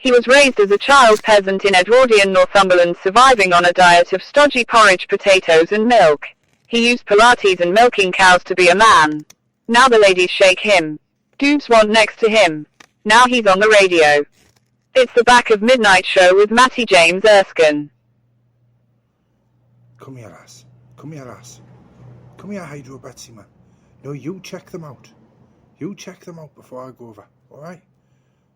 He was raised as a child peasant in Edwardian Northumberland, surviving on a diet of stodgy porridge, potatoes and milk. He used Pilates and milking cows to be a man. Now the ladies shake him. Dudes want next to him. Now he's on the radio. It's the Back of Midnight Show with Matty J Erskine. Come here, lass. Come here, lass. Come here, Hydro Betsy, man. No, you check them out. You check them out before I go over, alright?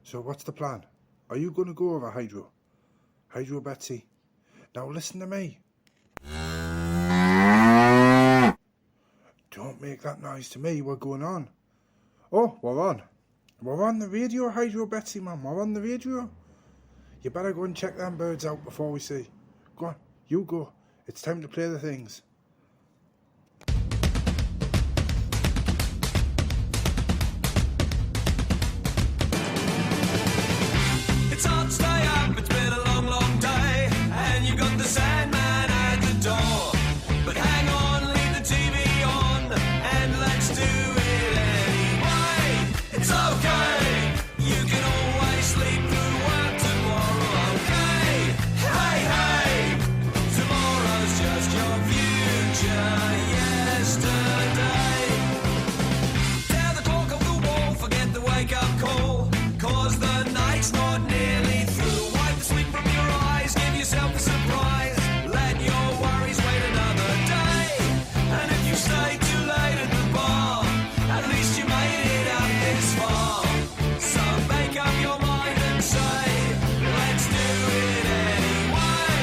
So what's the plan? Are you going to go over, Hydro? Hydro Betsy. Now listen to me. Don't make that noise to me. We're going on. Oh, we're on. We're on the radio, Hydro Betsy, man. We're on the radio. You better go and check them birds out before we see. Go on. You go. It's time to play the things. It's hard to stay up, it's been a long, long day, and you've got the Sandman at the door. But hang on, leave the TV on, and let's do it anyway. It's okay, you can always sleep through work tomorrow, okay? Hey, hey, tomorrow's just your future yesterday. Tear the clock off the wall, forget the wake-up call, 'cause the night's not nearly through. Wipe the sleep from your eyes, give yourself a surprise. Let your worries wait another day. And if you stay too late at the bar, at least you made it out this far. So make up your mind and say, let's do it anyway.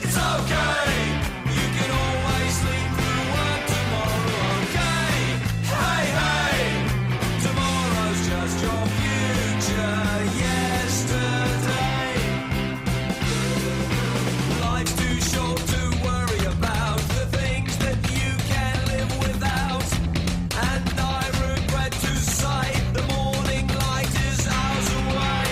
It's okay, you can always sleep through work tomorrow, okay? Hey, hey, tomorrow's just your future yesterday. Life's too short to worry about the things that you can live without. And I regret to say the morning light is hours away.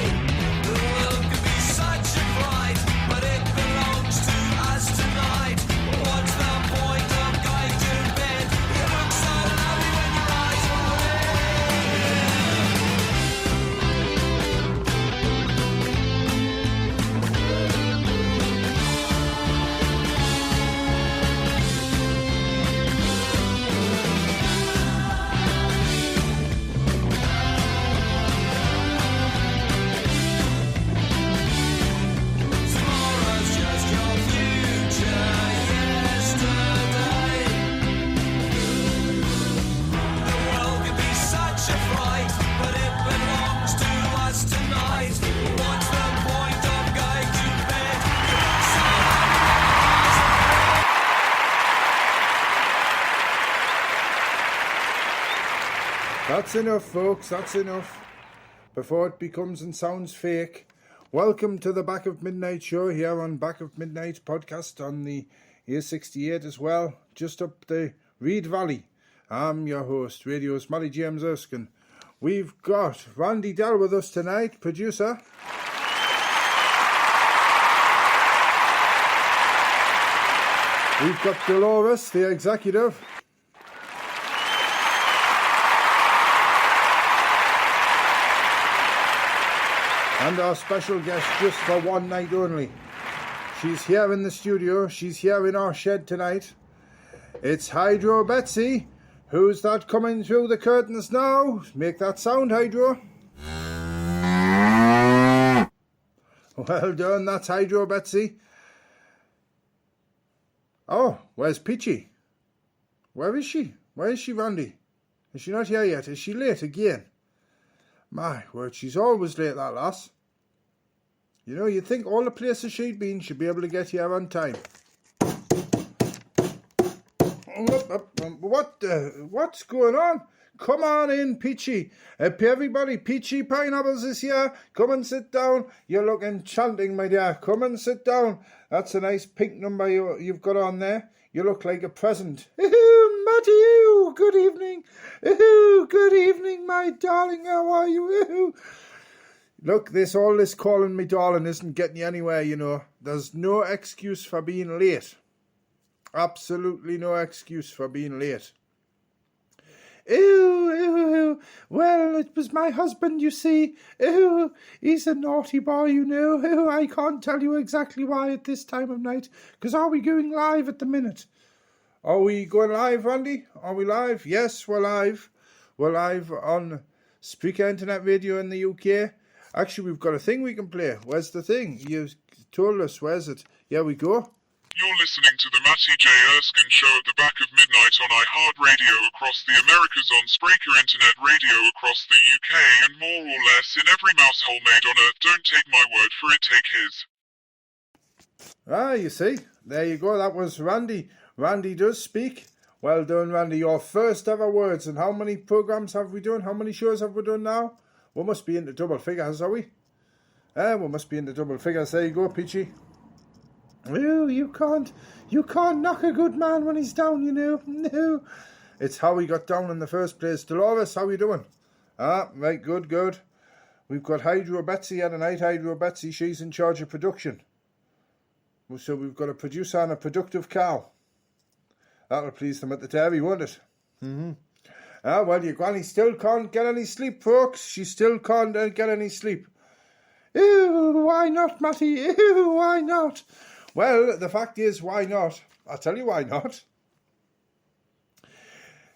The world could be such a fright, but it belongs to us tonight. What's the point of going to bed? You look so lovely when your eyes are tomorrow's just your future yesterday. The world can be such a fright, but it belongs to us tonight. What's the point of going to bed? You look so That's enough, folks. That's enough. Before it becomes and sounds fake. Welcome to the Back of Midnight Show here on Back of Midnight podcast on the A68 as well, just up the Reed Valley. I'm your host, radio's Matty J Erskine. We've got Randy Dell with us tonight, producer. We've got Dolores, the executive. And our special guest just for one night only. She's here in the studio. She's here in our shed tonight. It's Hydro Betsy. Who's that coming through the curtains now? Make that sound, Hydro. Well done, that's Hydro Betsy. Oh, where's Peachy? Where is she? Where is she, Randy? Is she not here yet? Is she late again? My word, she's always late, that lass. You know, you'd think all the places she'd been, she'd be able to get here on time. What's going on? Come on in, Peachy. Everybody, Peachy Pineapples is here. Come and sit down. You look enchanting, my dear. Come and sit down. That's a nice pink number you've got on there. You look like a present. Matty, good evening. Good evening, my darling. How are you? Look, all this calling me darling isn't getting you anywhere, you know. There's no excuse for being late. Absolutely no excuse for being late. Ooh. Well, it was my husband, you see. Ooh, he's a naughty boy, you know. Ooh, I can't tell you exactly why at this time of night, because are we going live at the minute? Are we going live, Randy? Are we live? Yes, we're live. We're live on Speaker Internet Radio in the UK. Actually, we've got a thing we can play. Where's the thing? You told us. Where's it? Here we go. You're listening to the Matty J Erskine Show at the back of midnight on iHeartRadio across the Americas, on Spreaker Internet Radio across the UK, and more or less in every mousehole made on Earth. Don't take my word for it, take his. Ah, you see. There you go. That was Randy. Randy does speak. Well done, Randy. Your first ever words. And how many programs have we done? How many shows have we done now? We must be into double figures, are we? We must be into double figures. There you go, Peachy. Oh, you can't knock a good man when he's down, you know. No. It's how he got down in the first place. Dolores, how you doing? Ah, right, good. We've got Hydro Betsy here tonight. Hydro Betsy, she's in charge of production. So we've got a producer and a productive cow. That'll please them at the dairy, won't it? Mm-hmm. Ah, well, your granny still can't get any sleep, folks. She still can't get any sleep. Ew, why not, Matty? Ew, why not? Well, the fact is, why not? I'll tell you why not.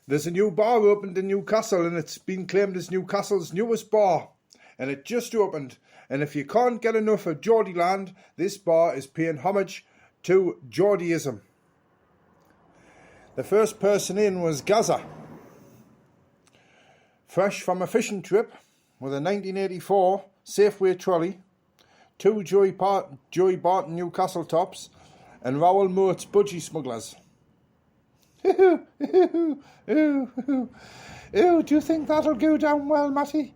There's a new bar opened in Newcastle, and it's been claimed as Newcastle's newest bar. And it just opened. And if you can't get enough of Geordieland, this bar is paying homage to Geordieism. The first person in was Gaza. Fresh from a fishing trip with a 1984 Safeway trolley, 2 Joey Barton Newcastle tops, and Rowell Moat's budgie smugglers. Do you think that'll go down well, Matty?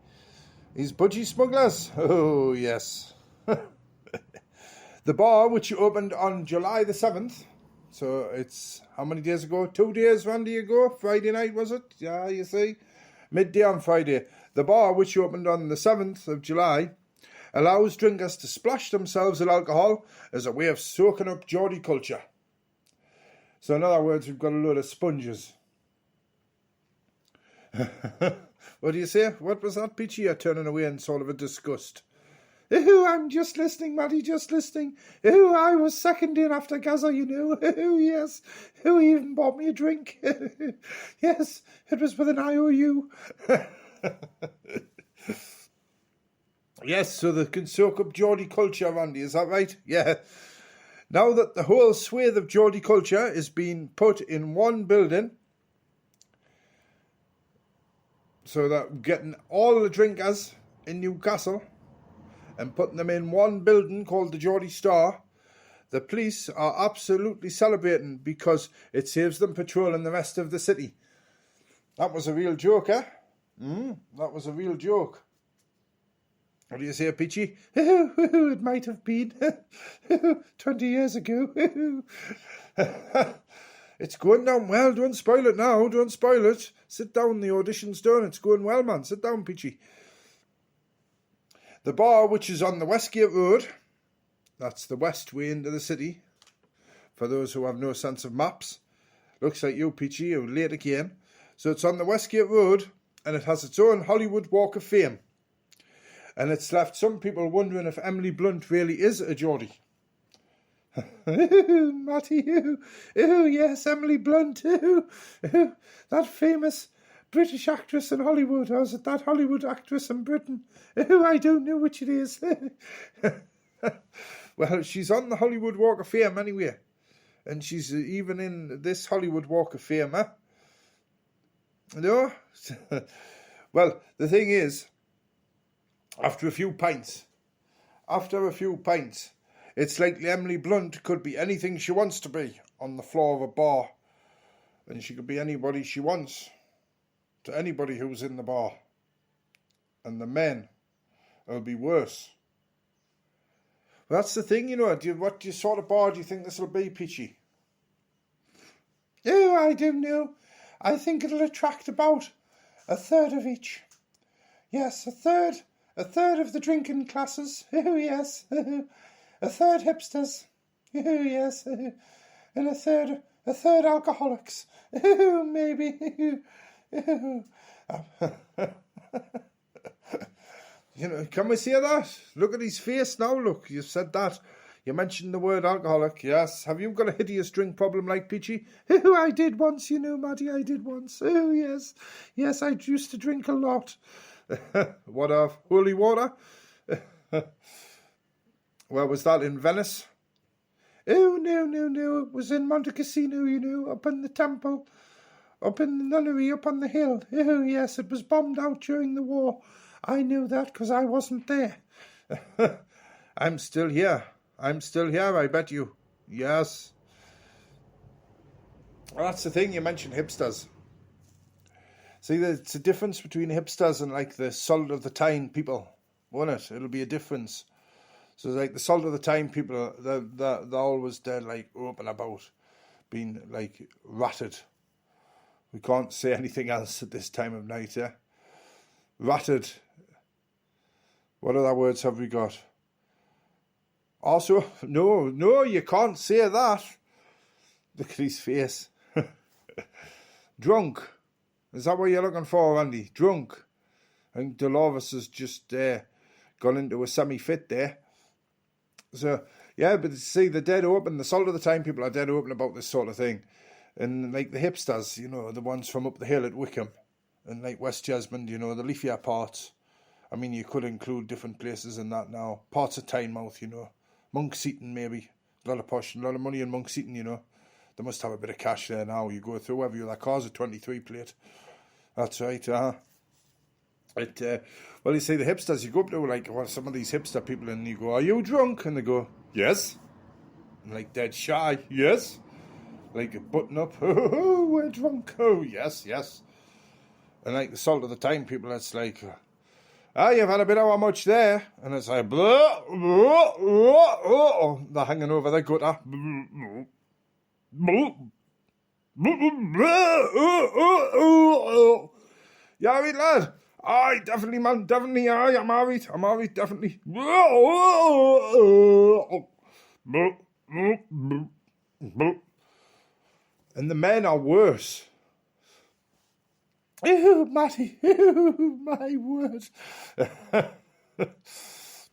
These budgie smugglers? Oh, yes. The bar, which opened on July the 7th, so it's how many days ago? 2 days, Randy, ago? Friday night, was it? Yeah, you see. Midday on Friday. The bar, which opened on the 7th of July, allows drinkers to splash themselves with alcohol as a way of soaking up Geordie culture. So in other words, we've got a load of sponges. What do you say? What was that, Peachy? You're turning away in sort of a disgust. Ooh, I'm just listening, Matty, just listening. Ooh, I was second in after Gaza, you know. Ooh, yes. Ooh, he even bought me a drink. Yes, it was with an IOU. Yes, so they can soak up Geordie culture, Randy, is that right? Yeah. Now that the whole swathe of Geordie culture is being put in one building, so that we're getting all the drinkers in Newcastle and putting them in one building called the Geordie Star, the police are absolutely celebrating because it saves them patrolling the rest of the city. That was a real joke, eh? That was a real joke. What do you say, Peachy? It might have been 20 years ago. It's going down well. Don't spoil it now. Don't spoil it. Sit down. The audition's done. It's going well, man. Sit down, Peachy. The bar, which is on the Westgate Road, that's the west way into the city, for those who have no sense of maps. Looks like you, Peachy, you're late again. So it's on the Westgate Road, and it has its own Hollywood Walk of Fame. And it's left some people wondering if Emily Blunt really is a Geordie. Matty, yes, Emily Blunt, that famous British actress in Hollywood, or is it that Hollywood actress in Britain? I don't know which it is. Well, she's on the Hollywood Walk of Fame anyway, and she's even in this Hollywood Walk of Fame, huh? No? Well, the thing is, after a few pints, it's likely Emily Blunt could be anything she wants to be on the floor of a bar. And she could be anybody she wants to anybody who's in the bar. And the men will be worse. Well, that's the thing, you know. What sort of bar do you think this will be, Peachy? Oh, I don't know. I think it'll attract about a third of each. Yes, a third of the drinking classes. Oh, yes. A third hipsters. Oh, yes. And a third alcoholics. Oh, maybe. You know, can we say that? Look at his face now, look, you said that. You mentioned the word alcoholic, yes. Have you got a hideous drink problem like Peachy? Oh, I did once, you know, Matty, I did once. Oh, yes. Yes, I used to drink a lot. What of? Holy water? Where was that, in Venice? Oh, no. It was in Monte Cassino, you know, up in the temple. Up in the nunnery, up on the hill. Oh, yes, it was bombed out during the war. I knew that because I wasn't there. I'm still here, I bet you. Yes. Well, that's the thing, you mentioned hipsters. See, it's a difference between hipsters and like the salt of the time people, won't it? It'll be a difference. So like the salt of the time people, they're always there like up and about, being like ratted. We can't say anything else at this time of night, yeah? Ratted. What other words have we got? Also, no, you can't say that. Look at his face. Drunk. Is that what you're looking for, Andy? Drunk. I think Dolores has just gone into a semi-fit there. So, yeah, but see, they're dead open. The salt of the time people are dead open about this sort of thing. And like the hipsters, you know, the ones from up the hill at Wickham. And like West Jesmond, you know, the leafier parts. I mean, you could include different places in that now. Parts of Tynemouth, you know. Monk Seaton, maybe. A lot of posh, a lot of money in Monk Seaton, you know. They must have a bit of cash there now. You go through every other car's a 23 plate. That's right, well, you see, the hipsters, you go up to, like, some of these hipster people and you go, are you drunk? And they go, yes. And like, dead shy, yes. Like, a button up, oh, we're drunk, oh, yes. And like, the salt of the time people, it's like, you've had a bit of how much there? And it's like, blah, blah, blah, blah. They're hanging over the gutter. You alright, lad? Aye, definitely, man, definitely, aye, I'm alright, definitely. And the men are worse. Oh, Matty, oh, my word.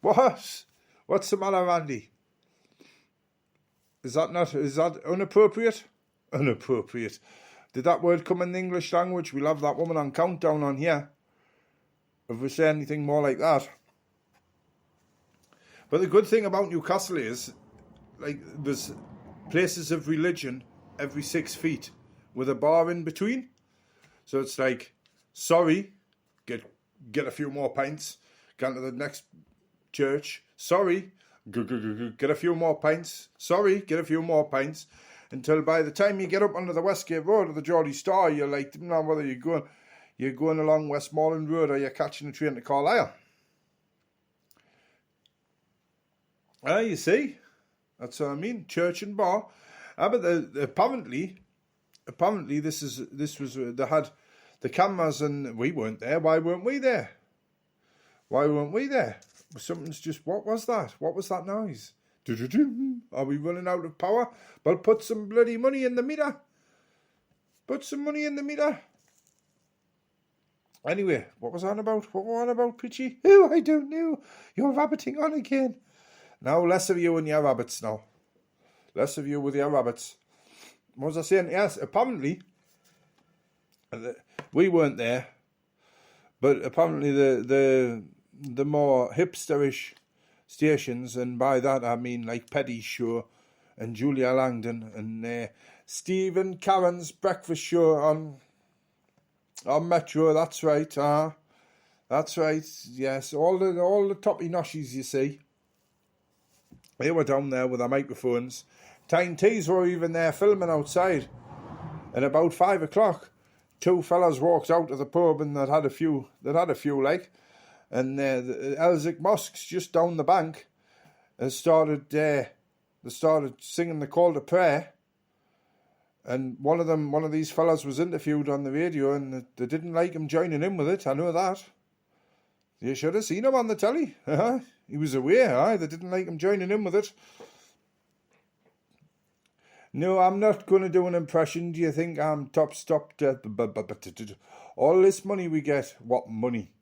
What? What's the matter, Andy? Is that inappropriate? Inappropriate. Did that word come in the English language? We'll have that woman on countdown on here. If we say anything more like that. But the good thing about Newcastle is, like, there's places of religion every 6 feet with a bar in between. So it's like, sorry, get a few more pints, go to the next church, sorry, get a few more pints, sorry, get a few more pints, until by the time you get up onto the Westgate Road or the Geordie Star, you're like, depending on whether you're going along Westmoreland Road or you're catching a train to Carlisle. You see, that's what I mean, church and bar. But apparently they had the cameras and we weren't there. Why weren't we there? Something's just, what was that? What was that noise? Are we running out of power? Well, put some bloody money in the meter. Put some money in the meter. Anyway, what was I on about? What were I on about, Pitchy? Oh, I don't know. You're rabbiting on again. Now, less of you and your rabbits now. Less of you with your rabbits. What was I saying? Yes, apparently, we weren't there, but apparently the more hipsterish stations, and by that I mean like Peddy's Show and Julia Langdon and Stephen Karen's breakfast show on Metro. That's right. That's right. Yes, all the toppy noshies you see. They were down there with their microphones. Tyne Tees were even there filming outside. And about 5 o'clock, two fellas walked out of the pub and they'd had a few like. And the Elsick Mosques just down the bank started singing the call to prayer. And one of these fellas was interviewed on the radio and they didn't like him joining in with it. I know that. You should have seen him on the telly. He was aware, they didn't like him joining in with it. No, I'm not going to do an impression. Do you think I'm top stopped? All this money we get, what money?